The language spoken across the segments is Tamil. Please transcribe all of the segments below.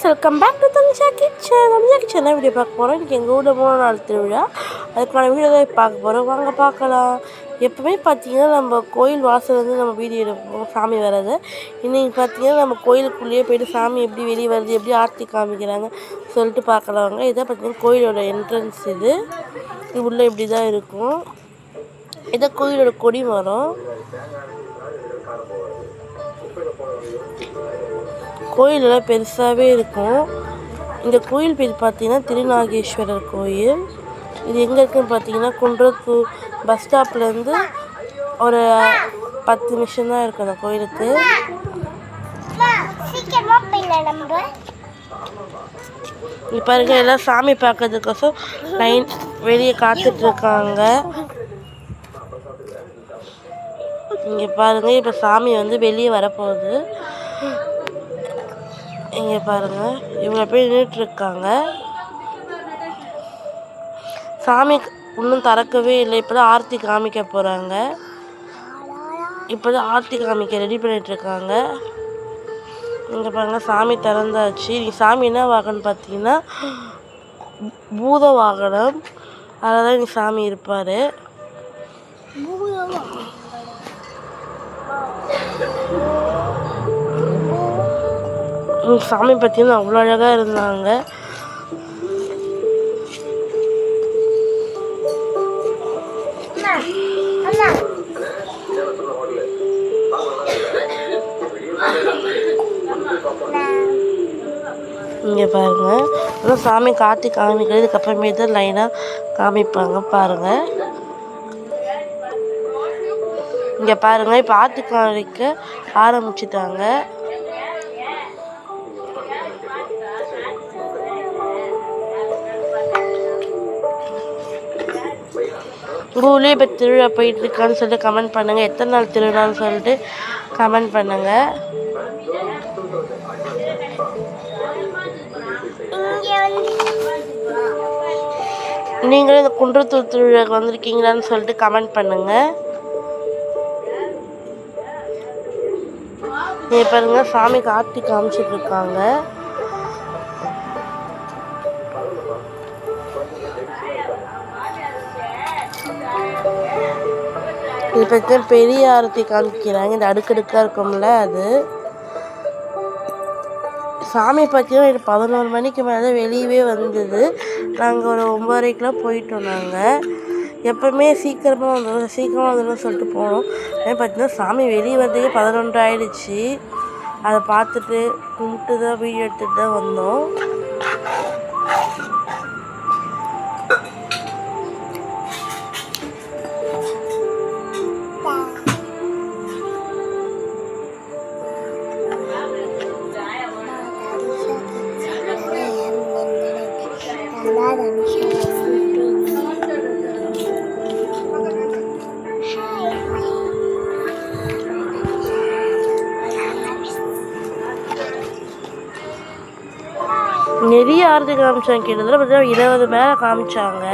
Friends, welcome back to Tanisha kitchen. Video பார்க்க போகிறோம். இன்றைக்கி எங்கள் ஊரில் 3 நாள் திருவிழா. அதுக்கான வீடியோ தான் பார்க்க போகிறோம். வாங்க பார்க்கலாம். எப்போவுமே பார்த்தீங்கன்னா நம்ம கோயில் வாசல் வந்து நம்ம வீடியோ எடுப்போம் சாமி வர்றது. இன்றைக்கி பார்த்தீங்கன்னா நம்ம கோயிலுக்குள்ளேயே போய்ட்டு சாமி எப்படி வெளியே வருது, எப்படி ஆர்த்தி காமிக்கிறாங்க சொல்லிட்டு பார்க்கலாங்க. இதான் பார்த்தீங்கன்னா கோயிலோட என்ட்ரன்ஸ். இது உள்ளே இப்படி தான் இருக்கும். இதான் கோயிலோட கொடி மரம். கோயிலெல்லாம் பெருசாகவே இருக்கும். இந்த கோயில் பேர் பார்த்தீங்கன்னா திருநாகேஸ்வரர் கோயில். இது எங்கே இருக்குதுன்னு பார்த்தீங்கன்னா குன்றத்தூர் பஸ் ஸ்டாப்லேருந்து ஒரு 10 நிமிஷம் தான் இருக்குது அந்த கோயிலுக்கு. இப்போ இருக்க எல்லாம் சாமி பார்க்கறதுக்கோசம் லைன் வெளியே காத்துட்ருக்காங்க. இங்கே பாருங்கள், இப்போ சாமி வந்து வெளியே வரப்போகுது. இங்கே பாருங்கள், இவ்வளோ பேர் நின்றுட்டுருக்காங்க. சாமி இன்னும் திறக்கவே இல்லை. இப்போ தான் ஆர்த்தி காமிக்க போகிறாங்க. இப்போ தான் ஆர்த்தி காமிக்க ரெடி பண்ணிகிட்ருக்காங்க. இங்கே பாருங்கள், சாமி திறந்தாச்சு. இன்றைக்கி சாமி என்ன வாகனம் பார்த்தீங்கன்னா பூத வாகனம். அதில் தான் இன்றைக்கி சாமி இருப்பார். சாமி பார்த்தீங்கன்னா அவ்வளோ அழகாக இருந்தாங்க. இங்கே பாருங்கள், அதான் சாமி காட்டி காமிக்கிறது. இதுக்கப்புறமே தான் லைனாக காமிப்பாங்க பாருங்கள். இங்கே பாருங்கள், இப்போ ஆர்த்தி காமிக்க ஆரம்பிச்சிட்டாங்க. உங்கள் ஊர்லேயே இப்போ திருவிழா போயிட்டுருக்கான்னு சொல்லிட்டு கமெண்ட் பண்ணுங்கள். எத்தனை நாள் திருவிழான்னு சொல்லிட்டு கமெண்ட் பண்ணுங்கள். நீங்களும் இந்த குன்றத்தூர் திருவிழாவுக்கு வந்திருக்கீங்களான்னு சொல்லிட்டு கமெண்ட் பண்ணுங்கள். இங்கே பாருங்கள், சாமிக்கு ஆர்த்தி காமிச்சிட்டு இருக்காங்க. இது பற்றி பெரிய ஆரத்தி காமிக்கிறாங்க. இந்த அடுக்கடுக்காக இருக்கும்ல அது. சாமி பார்த்தீங்கன்னா இது 11 மணிக்கு மேலே வெளியவே வந்தது. நாங்கள் ஒரு 9:30க்கெலாம் போயிட்டோம். நாங்கள் எப்போவுமே சீக்கிரமாக வந்துடும் சொல்லிட்டு போனோம். அதே பார்த்தீங்கன்னா சாமி வெளியே வந்ததுக்கு 11 ஆகிடுச்சு. அதை பார்த்துட்டு கும்பிட்டு தான் வீடியோ எடுத்துகிட்டு தான் வந்தோம். நிறைய ஆர்த்தி காமிச்சாங்க. கிட்டத்தட்ட பார்த்தீங்கன்னா 20 மேலே காமிச்சாங்க.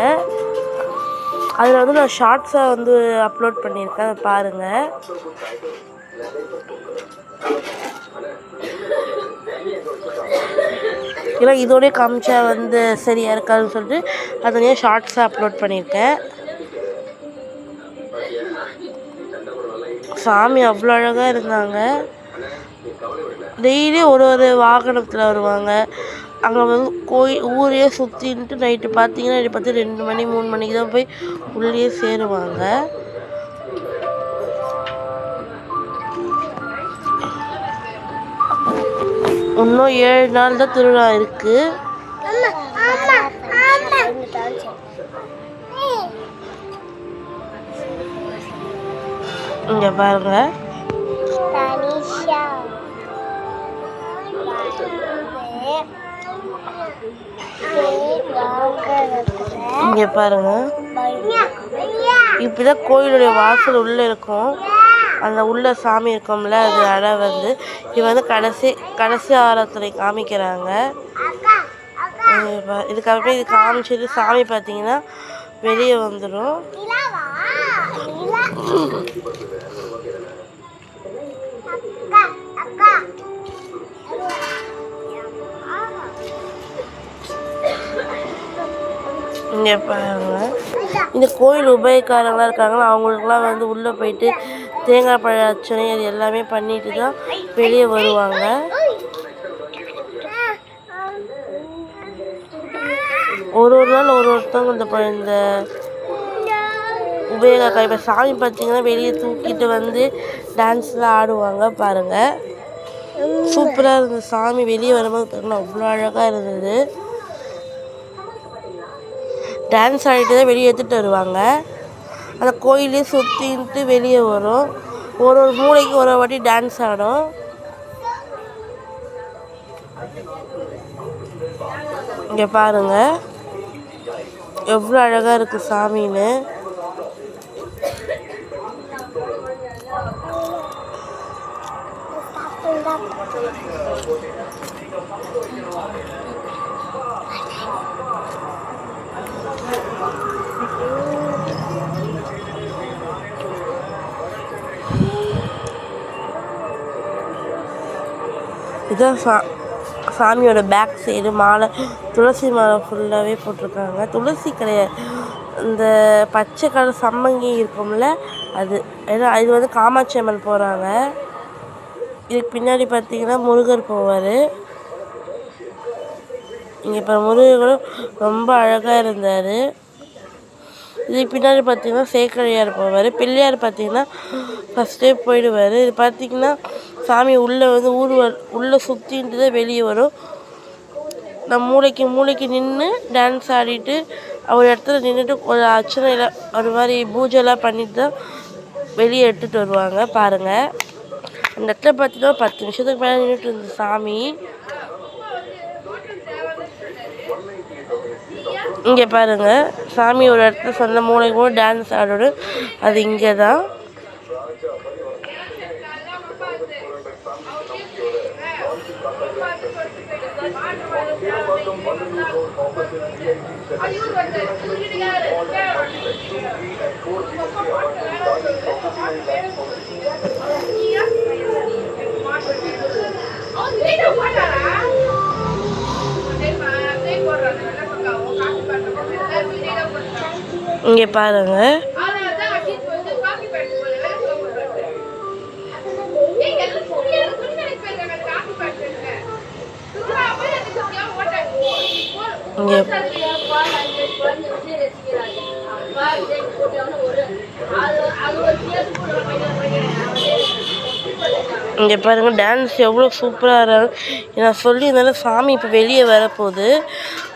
அதில் வந்து நான் ஷார்ட்ஸாக வந்து அப்லோட் பண்ணியிருக்கேன், அதை பாருங்கள். ஏன்னா இதோடய காமிச்சா வந்து சரியாக இருக்காதுன்னு சொல்லிட்டு அதனையே ஷார்ட்ஸாக அப்லோட் பண்ணியிருக்கேன். சாமி அவ்வளோ அழகாக இருந்தாங்க. டெய்லி ஒரு வாகனத்தில் வருவாங்க. அங்கே வந்து ஊரையே சுற்றின்ட்டு நைட்டு பார்த்தீங்கன்னா 2 மணி 3 மணிக்கு தான் போய் உள்ளே சேருவாங்க. இன்னும் 7 நாள் தான் திருவிழா இருக்குது. இங்கே பாருங்க, இங்கே பாருங்க, இப்படிதான் கோயிலுடைய வாசல் உள்ளே இருக்கும். அந்த உள்ள சாமி இருக்கும்ல, அது அழை வந்து இது வந்து கடைசி ஆராதனை காமிக்கிறாங்க. இதுக்கப்புறம் இது காமிச்சிட்டு சாமி பார்த்தீங்கன்னா வெளியே வந்துடும். இங்கே பாருங்க, இந்த கோயில் உபயக்காரங்களாம் இருக்காங்களா, அவங்களுக்குலாம் வந்து உள்ளே போயிட்டு தேங்காய் பழ அர்ச்சனை அது எல்லாமே பண்ணிட்டு தான் வெளியே வருவாங்க. ஒரு நாள் ஒருத்தவங்க இந்த உபயோக இப்போ சாமி பார்த்தீங்கன்னா வெளியே தூக்கிட்டு வந்து டான்ஸ்லாம் ஆடுவாங்க பாருங்கள். சூப்பராக இருந்தது சாமி வெளியே வரும்போது பார்த்தீங்கன்னா அவ்வளோ அழகாக இருந்தது. டான்ஸ் ஆடிட்டு தான் வெளியே எடுத்துகிட்டு வருவாங்க. அந்த கோயிலே சுற்றின்ட்டு வெளியே வரும். ஒரு மூளைக்கு ஒரு வாட்டி டான்ஸ் ஆடும். இங்கே பாருங்கள் எவ்வளோ அழகாக இருக்குது சாமின்னு. இதுதான் சாமியோட பேக் சைடு மாலை, துளசி மாலை ஃபுல்லாகவே போட்டிருக்காங்க. துளசி கிடையாது, இந்த பச்சை கலர் சம்மங்கி இருக்கும்ல அது. ஏன்னா இது வந்து காமாட்சி அம்மன் போகிறாங்க. இதுக்கு பின்னாடி பார்த்தீங்கன்னா முருகர் போவார். இங்கே இப்போ முருகரும் ரொம்ப அழகாக இருந்தார். இதுக்கு பின்னாடி பார்த்தீங்கன்னா சேக்கரையார் போவார். பிள்ளையார் பார்த்தீங்கன்னா ஃபஸ்ட்டே போயிடுவார். இது பார்த்திங்கன்னா சாமி உள்ளே வந்து உள்ளே சுற்றின்ட்டு தான் வெளியே வரும். நான் மூளைக்கு நின்று டான்ஸ் ஆடிட்டு ஒரு இடத்துல நின்றுட்டு ஒரு அர்ச்சனையில் ஒரு மாதிரி பூஜைலாம் பண்ணிட்டு தான் வெளியே எடுத்துகிட்டு வருவாங்க பாருங்கள். அந்த இடத்துல பார்த்தீங்கன்னா 10 நிமிஷத்துக்கு மேலே நின்றுட்டு இருந்த சாமி. இங்கே பாருங்கள் சாமி ஒரு இடத்துல சொன்ன மூளைக்கு கூட டான்ஸ் ஆடணும். அது இங்கே தான். இங்கே பாருங்க இங்கே பாருங்கள் டான்ஸ் எவ்வளோ சூப்பராக இருக்குது. நான் சொல்லியிருந்தாலும் சாமி இப்போ வெளியே வரப்போகுது.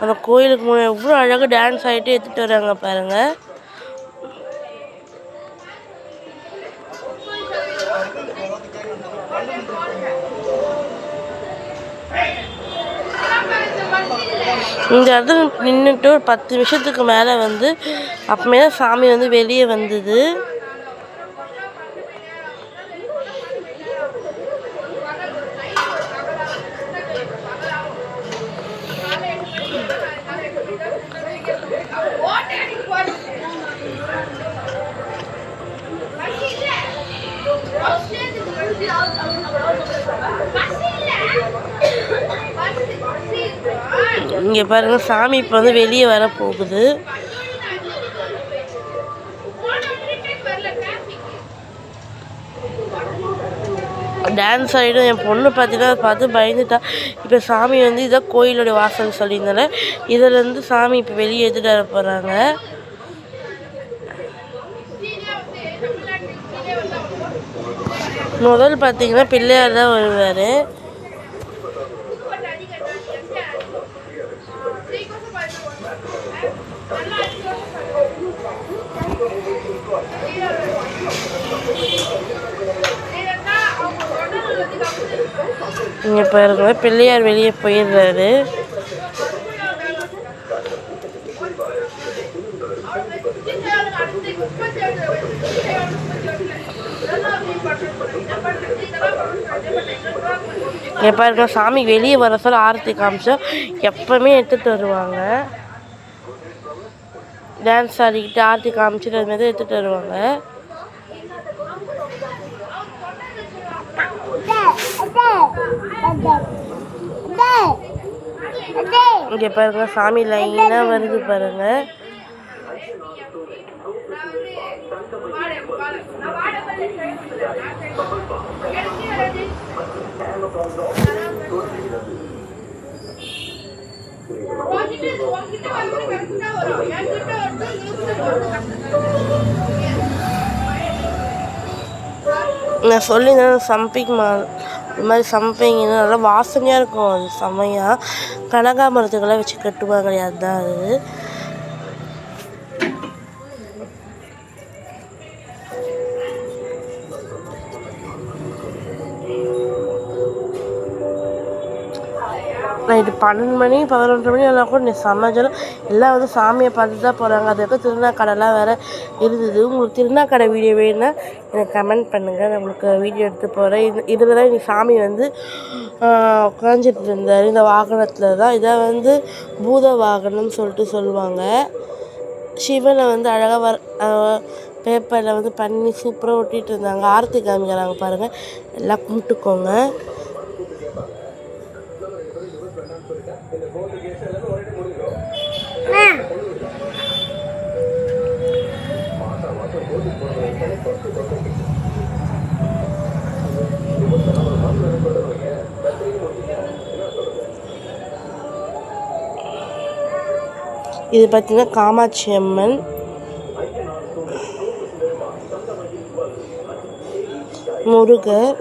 அந்த கோயிலுக்கு முன்னாடி எவ்வளோ அழகாக டான்ஸ் ஆகிட்டு எடுத்துகிட்டு வராங்க பாருங்கள். இந்த இடத்துல நின்றுட்டு ஒரு 10 நிமிஷத்துக்கு மேலே வந்து அப்பமே தான் சாமி வந்து வெளியே வந்தது. இங்கே பாருங்க சாமி இப்போ வந்து வெளியே வர போகுது. டான்ஸ் ஆகிடும். என் பொண்ணு பார்த்தீங்கன்னா பார்த்து பயந்துட்டா. இப்போ சாமி வந்து இதான் கோயிலுடைய வாசல் சொல்லியிருந்தால இதிலேருந்து சாமி இப்போ வெளியே எடுத்துகிட்டு வர போகிறாங்க. முதல் பார்த்தீங்கன்னா பிள்ளையார் தான் வருவார். இங்கே பாருங்க பிள்ளையார் வெளியே போயிடுறாரு. இங்கே பாருங்க சாமி வெளியே வர சொல்ல ஆரத்தி காமிச்சா எப்பவுமே எடுத்துகிட்டு வருவாங்க. டான்ஸ் ஆடிக்கிட்டு ஆரத்தி காமிச்சிட்டு அது மாதிரி எடுத்துகிட்டு வருவாங்க. இங்கே பாருங்க சாமி லைனாக வருது பாருங்க. நான் சொல்லியிருந்தேன் சம்பிங் மால் இது மாதிரி சம்பிங் நல்லா வாசனையாக இருக்கும். அது செம்மையாக கனகாமரத்துக்கெல்லாம் வச்சு கட்டுவாங்க இல்லையா, அதுதான் அது. நைட்டு 12 மணி 11 மணி எல்லாம் கூட நீ சமைச்சாலும் எல்லாம் வந்து சாமியை பார்த்து தான் போகிறாங்க. அது எப்போ திருநாக்கடைலாம் வேறு இருந்தது. உங்களுக்கு திருநாக்கடை வீடியோ வேணுன்னா எனக்கு கமெண்ட் பண்ணுங்கள், நான் உங்களுக்கு வீடியோ எடுத்து போகிறேன். இதில் தான் இன்னைக்கு சாமி வந்து உட்காந்துட்டு இருந்தார். இந்த வாகனத்தில் தான். இதை வந்து பூத வாகனம்னு சொல்லிட்டு சொல்லுவாங்க. சிவனை வந்து அழகாக பேப்பரில் வந்து பண்ணி சூப்பராக ஒட்டிகிட்டு இருந்தாங்க. ஆரத்தி காமிக்கிறாங்க பாருங்கள், எல்லாம் கும்பிட்டுக்கோங்க. இது பார்த்தீங்கன்னா காமாட்சி அம்மன். முருகர்,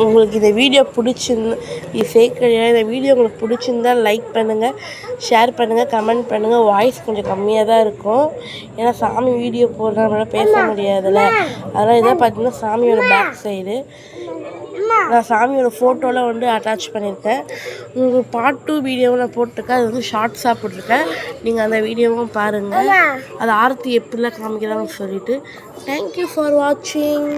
உங்களுக்கு இந்த வீடியோ பிடிச்சிருந்தா, இது ஃபேக் கிடையாது, இந்த வீடியோ உங்களுக்கு பிடிச்சிருந்தா லைக் பண்ணுங்கள், ஷேர் பண்ணுங்கள், கமெண்ட் பண்ணுங்கள். வாய்ஸ் கொஞ்சம் கம்மியாக தான் இருக்கும், ஏன்னா சாமி வீடியோ போடுறதுனால பேச முடியாதுல்ல. அதனால் இதான் பார்த்தீங்கன்னா சாமியோட பேக் சைடு. நான் சாமியோட ஃபோட்டோலாம் வந்து அட்டாச் பண்ணியிருக்கேன். உங்களுக்கு பார்ட் 2 வீடியோவும் நான் போட்டிருக்கேன். அது வந்து ஷார்ட்ஸாக போட்டிருக்கேன். நீங்கள் அந்த வீடியோவும் பாருங்கள். அது ஆரத்தி எப்படிலாம் காமிக்கிறாங்கன்னு சொல்லிட்டு. தேங்க்யூ ஃபார் வாட்சிங்.